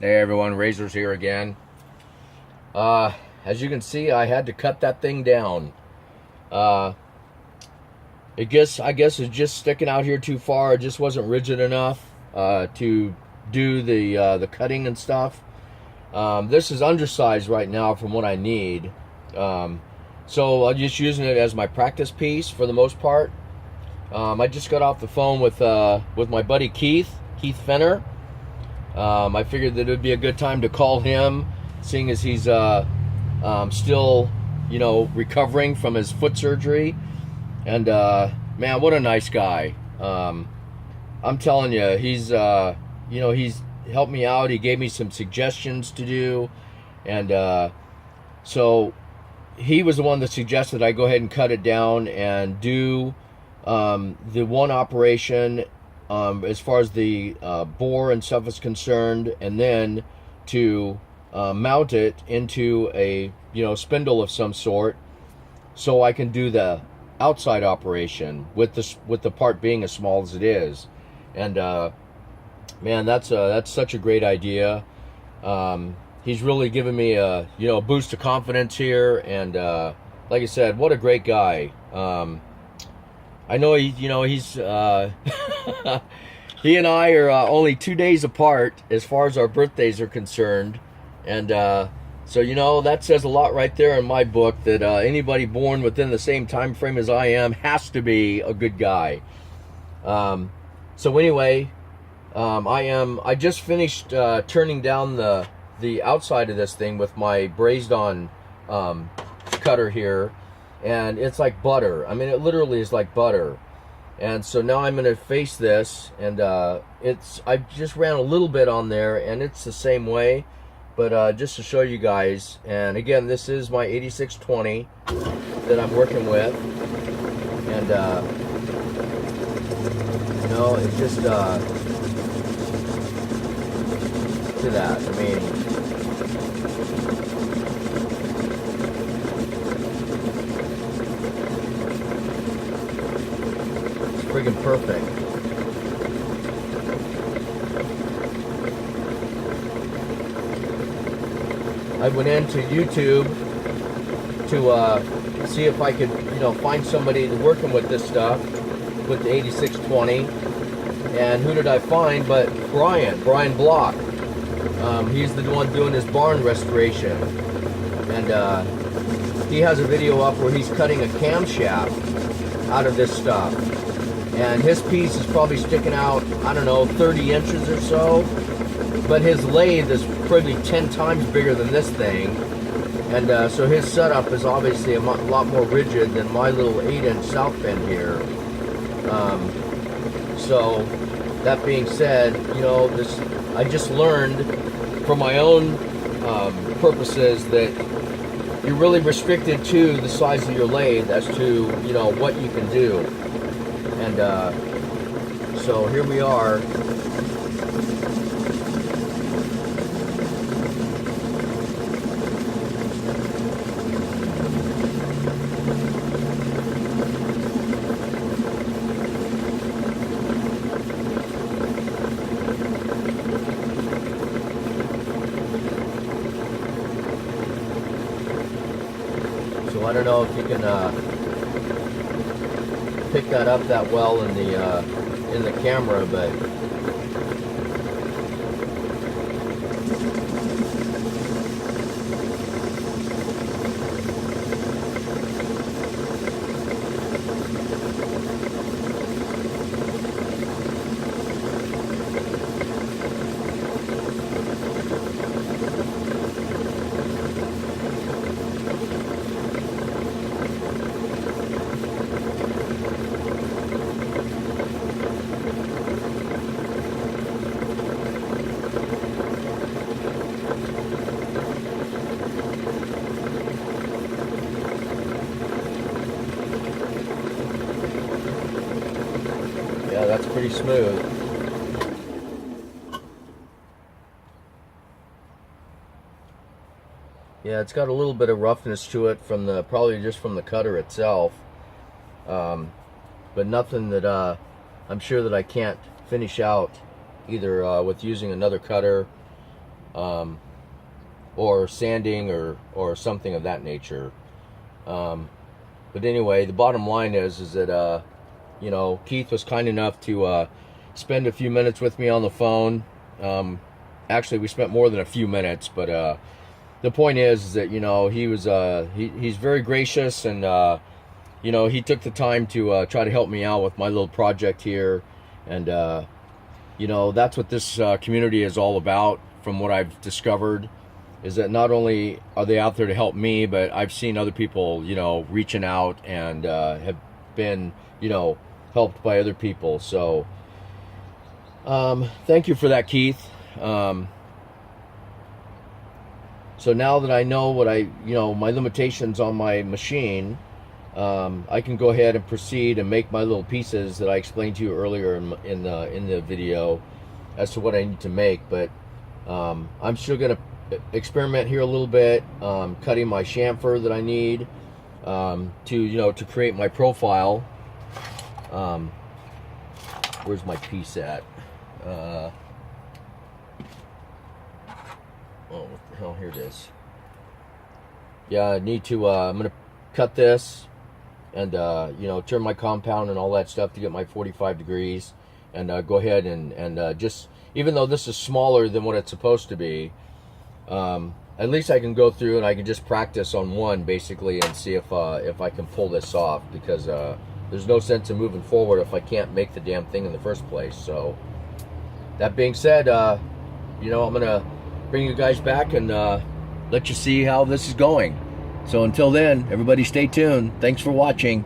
Hey everyone, Razor's here again. As you can see, I had to cut that thing down. Uh, I guess it's just sticking out here too far. It just wasn't rigid enough to do the cutting and stuff. This is undersized right now from what I need. So I'm just using it as my practice piece for the most part. I just got off the phone with my buddy Keith Fenner. I figured that it would be a good time to call him, seeing as he's still, recovering from his foot surgery. And man, what a nice guy! I'm telling you, he's helped me out. He gave me some suggestions to do, and so he was the one that suggested I go ahead and cut it down and do the one operation. As far as the bore and stuff is concerned, and then to mount it into a spindle of some sort, so I can do the outside operation with the part being as small as it is. And man, that's such a great idea. He's really given me a boost of confidence here, and like I said, what a great guy. I know he's he and I are only 2 days apart as far as our birthdays are concerned, and so that says a lot right there in my book, that anybody born within the same time frame as I am has to be a good guy. So anyway, I just finished turning down the outside of this thing with my brazed on cutter here. And it's like butter. I mean, it literally is like butter. And so now I'm going to face this, and I just ran a little bit on there, and it's the same way. But just to show you guys, and again, this is my 8620 that I'm working with, and it's just to that. I mean, friggin' perfect. I went into YouTube to see if I could, find somebody working with this stuff with the 8620. And who did I find but Brian Block. He's the one doing his barn restoration, and he has a video up where he's cutting a camshaft out of this stuff. And his piece is probably sticking out, I don't know, 30 inches or so. But his lathe is probably 10 times bigger than this thing. And so his setup is obviously a lot more rigid than my little 8-inch south bend here. So that being said, I just learned for my own purposes that you're really restricted to the size of your lathe as to, what you can do. And so here we are. So I don't know if you can pick that up that well in the camera, but yeah, that's pretty smooth. Yeah, it's got a little bit of roughness to it from probably just from the cutter itself, but nothing that I'm sure that I can't finish out either with using another cutter or sanding or something of that nature. But anyway, the bottom line is that you know, Keith was kind enough to spend a few minutes with me on the phone. Actually, we spent more than a few minutes, but the point is that, you know, he was he's very gracious, and you know, he took the time to try to help me out with my little project here. And you know, that's what this community is all about, from what I've discovered, is that not only are they out there to help me, but I've seen other people, you know, reaching out and have been, you know, helped by other people. So thank you for that, Keith. So now that I know what you know, my limitations on my machine, I can go ahead and proceed and make my little pieces that I explained to you earlier in the video as to what I need to make. But I'm still going to experiment here a little bit, cutting my chamfer that I need to, you know, to create my profile. Where's my piece at? Oh, what the hell, here it is. Yeah, I need to, I'm going to cut this and, you know, turn my compound and all that stuff to get my 45 degrees, and go ahead and just, even though this is smaller than what it's supposed to be, at least I can go through and I can just practice on one, basically, and see if I can pull this off, because there's no sense in moving forward if I can't make the damn thing in the first place. So that being said, you know, I'm going to bring you guys back and let you see how this is going. So until then, everybody stay tuned. Thanks for watching.